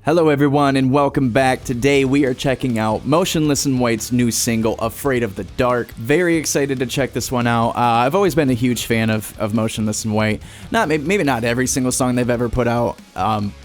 Hello everyone and welcome back. Today we are checking out Motionless in White's new single, Afraid of the Dark. Very excited to check this one out. I've always been a huge fan of Motionless in White. Maybe not every single song they've ever put out,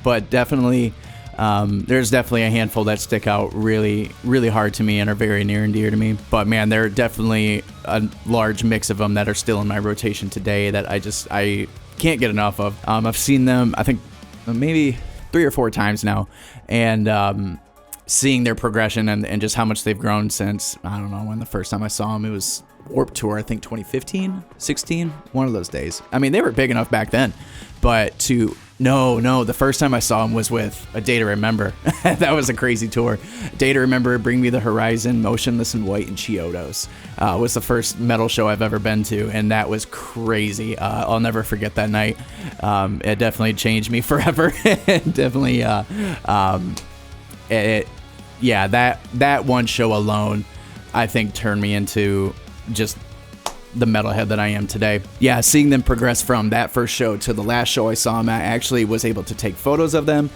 but definitely there's definitely a handful that stick out really, really hard to me and are very near and dear to me. But man, there are definitely a large mix of them that are still in my rotation today that I can't get enough of. I've seen them, I think, maybe 3 or 4 times now, and seeing their progression and just how much they've grown since, I don't know when the first time I saw them, it was Warped Tour, I think 2015, 16, one of those days. I mean, they were big enough back then, but the first time I saw them was with A Day to Remember. That was a crazy tour. Day to Remember, Bring Me the Horizon, Motionless in White, and Chiodos was the first metal show I've ever been to, and that was crazy. I'll never forget that night. It definitely changed me forever. Definitely, that one show alone, I think, turned me into just the metalhead that I am today. Yeah, seeing them progress from that first show to the last show I saw them at, I actually was able to take photos of them.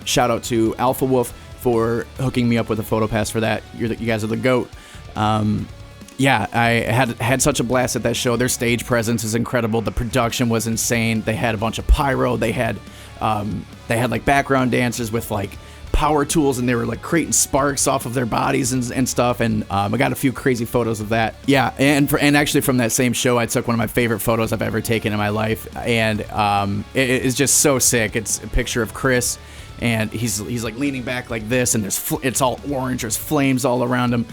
Shout out to Alpha Wolf for hooking me up with a photo pass for that. You guys are the GOAT. Yeah, I had such a blast at that show. Their stage presence is incredible. The production was insane. They had a bunch of pyro. They had like background dancers with like power tools, and they were like creating sparks off of their bodies and stuff, and I got a few crazy photos of that. Yeah, and actually from that same show, I took one of my favorite photos I've ever taken in my life, and it is just so sick. It's a picture of Chris, and he's like leaning back like this, and it's all orange, there's flames all around him.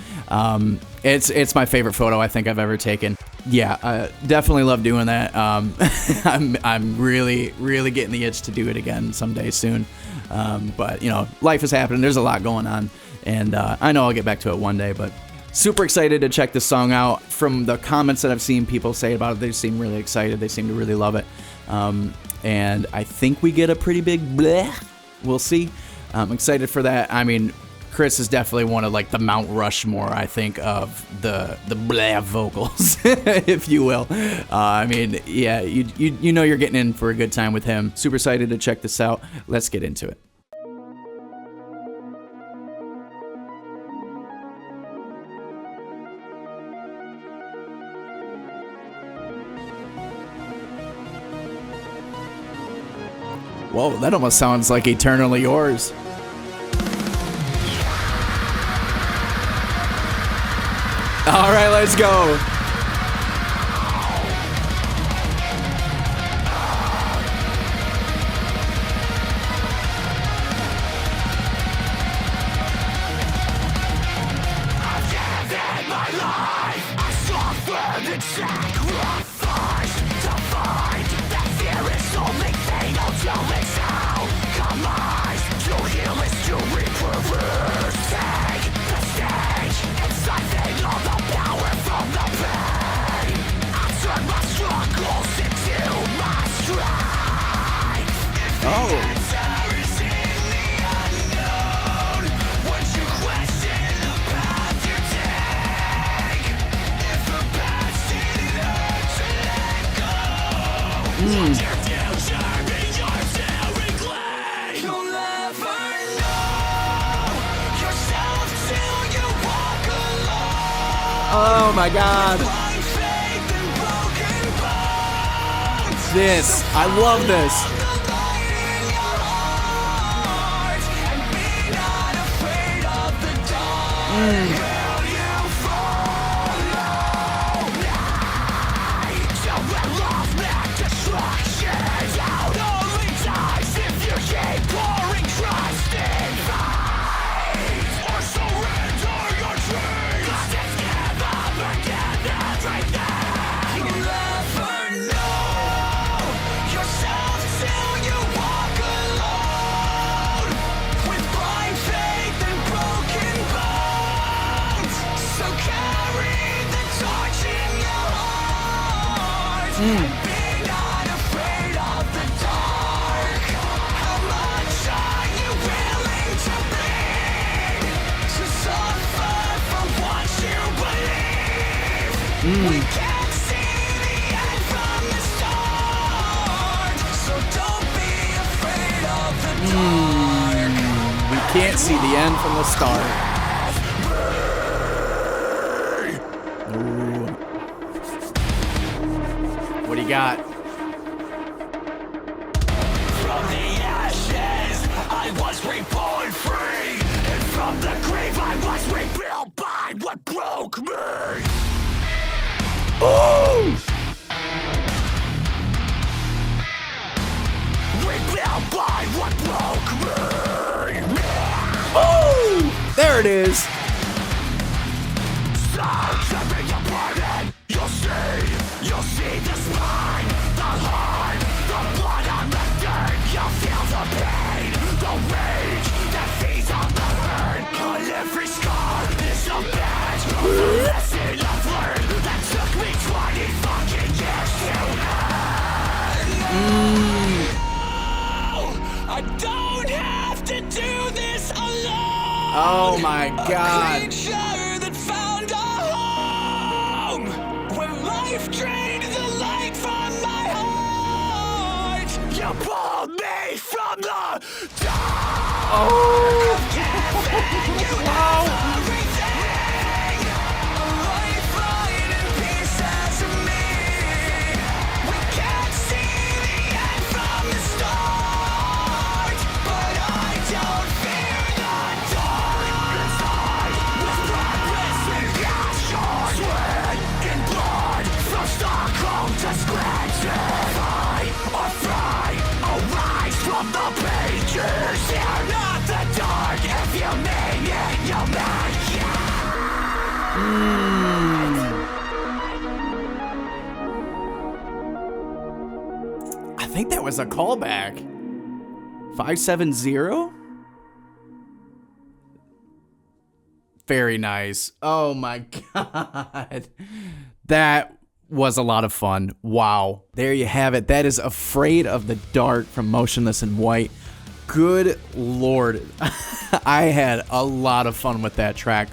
It's my favorite photo I think I've ever taken. Yeah, I definitely love doing that. I'm really, really getting the itch to do it again someday soon. But, you know, life is happening. There's a lot going on. And I know I'll get back to it one day. But super excited to check this song out. From the comments that I've seen people say about it, they seem really excited. They seem to really love it. And I think we get a pretty big bleh. We'll see. I'm excited for that. I mean, Chris is definitely one of like the Mount Rushmore, I think, of the bleh vocals, if you will. I mean, yeah, you know you're getting in for a good time with him. Super excited to check this out. Let's get into it. Whoa, that almost sounds like Eternally Yours. All right, let's go. Oh my God. I love this. We can't see the end from the start, so don't be afraid of the dark. can't see the end from the start. Ooh. What do you got? From the ashes, I was reborn free, and from the grave I was rebuilt by what broke me. Ooh! Rebuilt by what broke me. Ooh! There it is. So step in your burden, you'll see the spine, the heart, the blood on the dirt. You'll feel the pain, the rage that feeds on the hurt. On every scar is a badge of the lesson I've learned that took me 20 fucking years to learn. I don't have to do this alone. Oh my God. Creature that found a home when life drained the light from my heart. You pulled me from the dark. Oh. Giving you everything. A lifeline and pieces of me. We can't see the end from the start, but I don't fear the dark. Inside, with purpose and passion, sweat and blood, from Stockholm to Scranton. Fight or fly, arise from the pages. Fear not the dark, if you mean it, you'll make it. I think that was a callback. 570? Very nice. Oh my God. That was a lot of fun. Wow. There you have it. That is Afraid of the Dark from Motionless in White. Good Lord. I had a lot of fun with that track.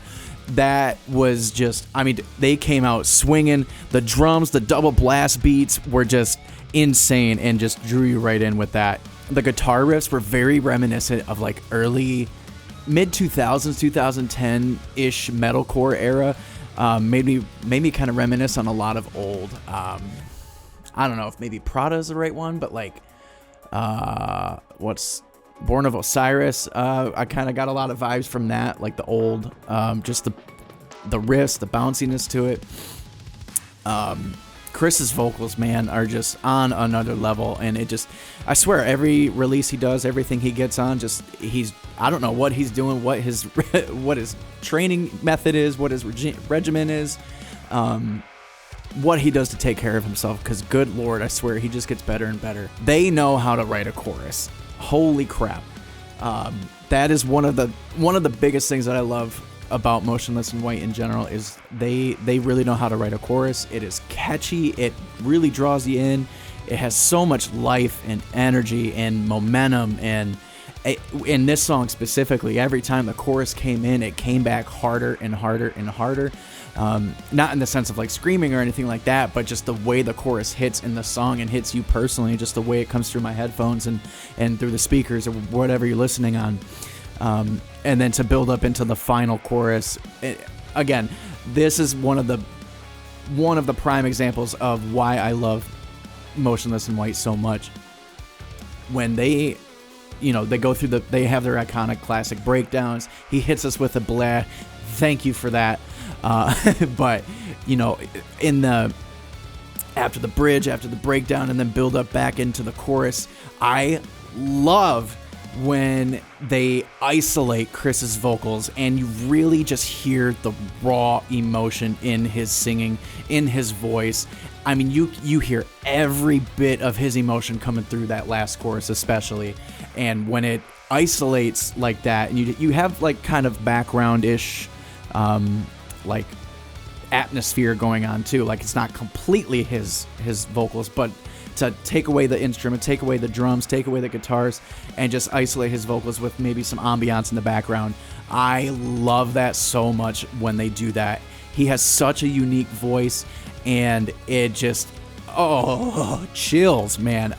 That was just, I mean, they came out swinging. The drums, the double blast beats were just insane and just drew you right in with that. The guitar riffs were very reminiscent of like early mid 2000s, 2010-ish metalcore era. Made me kind of reminisce on a lot of old, I don't know if maybe Prada is the right one, but like, what's Born of Osiris? I kind of got a lot of vibes from that, like the old, just the riffs, the bounciness to it. Chris's vocals, man, are just on another level, and it just, I swear, every release he does, everything he gets on, just, I don't know what he's doing, what his training method is, what his regimen is, what he does to take care of himself, because good Lord, I swear, he just gets better and better. They know how to write a chorus. Holy crap. That is one of the biggest things that I love about Motionless in White in general is they really know how to write a chorus. It is catchy. It really draws you in. It has so much life and energy and momentum. And in this song specifically, every time the chorus came in, it came back harder and harder and harder. Not in the sense of like screaming or anything like that, but just the way the chorus hits in the song and hits you personally, just the way it comes through my headphones and through the speakers or whatever you're listening on. And then to build up into the final chorus, again, this is one of the prime examples of why I love Motionless in White so much. When they go through they have their iconic classic breakdowns. He hits us with a blah. Thank you for that. But after the bridge, after the breakdown, and then build up back into the chorus, I love when they isolate Chris's vocals and you really just hear the raw emotion in his singing, in his voice. I mean, you hear every bit of his emotion coming through that last chorus especially. And when it isolates like that, and you have like kind of background-ish like atmosphere going on too, like it's not completely his vocals, but to take away the instrument, take away the drums, take away the guitars, and just isolate his vocals with maybe some ambiance in the background. I love that so much when they do that. He has such a unique voice, and it just, chills, man.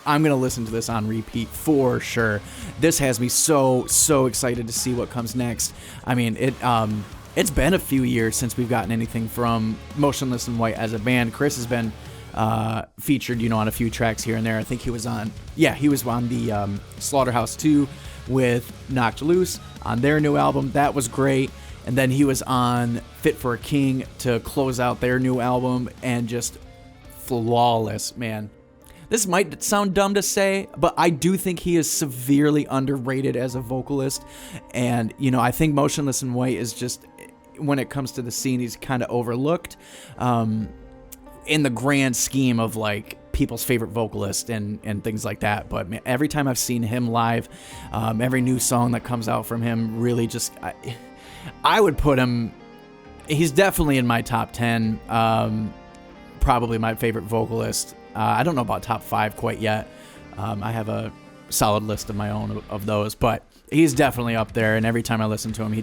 I'm going to listen to this on repeat for sure. This has me so excited to see what comes next. I mean, it's been a few years since we've gotten anything from Motionless in White as a band. Chris has been featured, on a few tracks here and there. I think he was on the Slaughterhouse 2 with Knocked Loose on their new album. That was great. And then he was on Fit for a King to close out their new album, and just flawless, man. This might sound dumb to say, but I do think he is severely underrated as a vocalist. And, I think Motionless in White is just, when it comes to the scene, he's kind of overlooked in the grand scheme of like people's favorite vocalist and things like that. But man, every time I've seen him live, every new song that comes out from him really just, I would put him, he's definitely in my top 10, probably my favorite vocalist. I don't know about top 5 quite yet. I have a solid list of my own of those, but he's definitely up there. And every time I listen to him,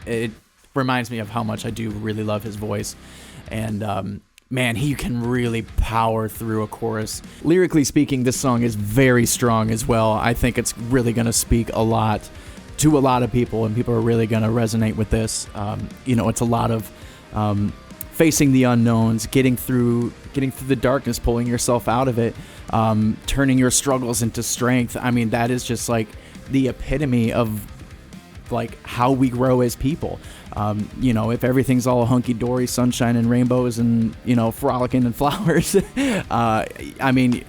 it reminds me of how much I do really love his voice. And man, he can really power through a chorus. Lyrically speaking, this song is very strong as well. I think it's really going to speak a lot to a lot of people, and people are really going to resonate with this. It's a lot of facing the unknowns, getting through the darkness, pulling yourself out of it, turning your struggles into strength. I mean, that is just like the epitome of like how we grow as people. If everything's all hunky-dory, sunshine and rainbows and, frolicking and flowers, I mean,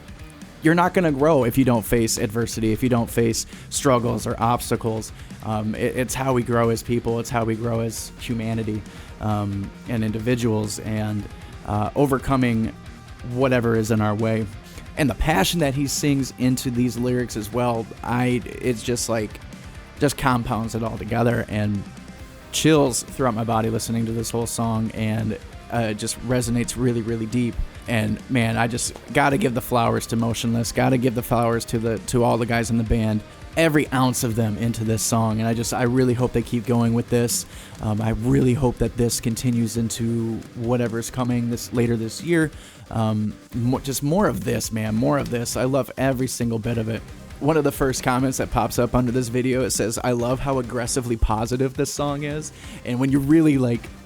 you're not going to grow if you don't face adversity, if you don't face struggles or obstacles. It's how we grow as people. It's how we grow as humanity and individuals, and overcoming whatever is in our way. And the passion that he sings into these lyrics as well, it's just compounds it all together, and chills throughout my body listening to this whole song, and it just resonates really, really deep. And man, I just gotta give the flowers to Motionless, gotta give the flowers to all the guys in the band, every ounce of them into this song. And I really hope they keep going with this. I really hope that this continues into whatever's coming later this year. Just more of this, man, more of this. I love every single bit of it. One of the first comments that pops up under this video, it says, "I love how aggressively positive this song is." And when you really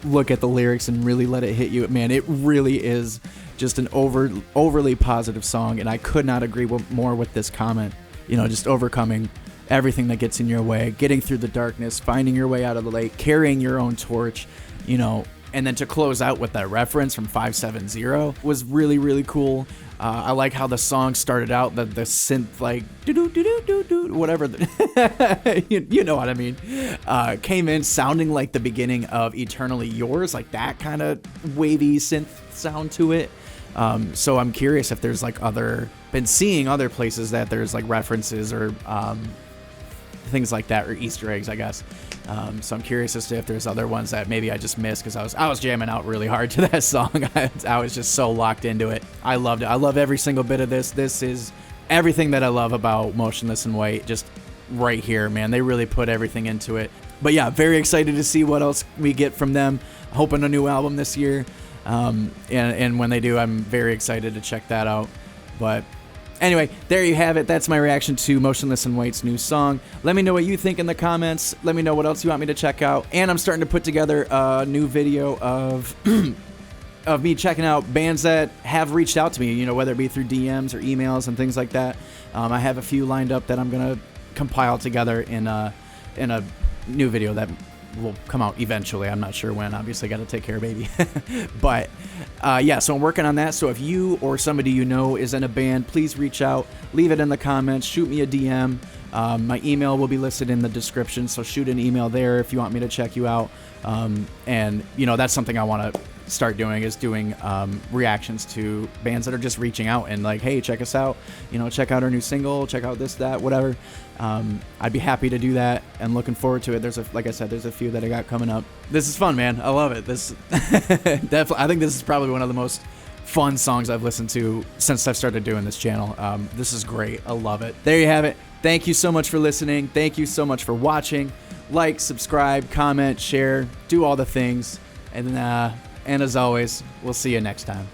look at the lyrics and really let it hit you, man, it really is just an overly positive song. And I could not agree more with this comment. Just overcoming everything that gets in your way, getting through the darkness, finding your way out of the light, carrying your own torch, and then to close out with that reference from 570 was really, really cool. I like how the song started out, the synth, like, whatever, you know what I mean, came in sounding like the beginning of Eternally Yours, like that kind of wavy synth sound to it. So I'm curious if there's been seeing other places that there's like references or things like that, or Easter eggs, I guess. So I'm curious as to if there's other ones that maybe I just missed, because I was jamming out really hard to that song. I was just so locked into it. I loved it. I love every single bit of this. This is everything that I love about Motionless in White, just right here, man. They really put everything into it. But yeah, very excited to see what else we get from them. Hoping a new album this year. And when they do, I'm very excited to check that out. But anyway, there you have it. That's my reaction to Motionless in White's new song. Let me know what you think in the comments. Let me know what else you want me to check out. And I'm starting to put together a new video of of me checking out bands that have reached out to me, whether it be through DMs or emails and things like that. I have a few lined up that I'm going to compile together in a new video that will come out eventually. I'm not sure when. Obviously, got to take care of baby. But yeah, so I'm working on that. So if you or somebody you know is in a band, please reach out, leave it in the comments, shoot me a DM. My email will be listed in the description, so shoot an email there if you want me to check you out. And that's something I want to start doing, is doing reactions to bands that are just reaching out and like, hey, check us out, check out our new single, check out this, that, whatever. I'd be happy to do that, and looking forward to it. Like I said, there's a few that I got coming up. This is fun, man. I love it. This definitely, I think this is probably one of the most fun songs I've listened to since I've started doing this channel. This is great. I love it. There you have it. Thank you so much for listening. Thank you so much for watching. Like, subscribe, comment, share, do all the things. And as always, we'll see you next time.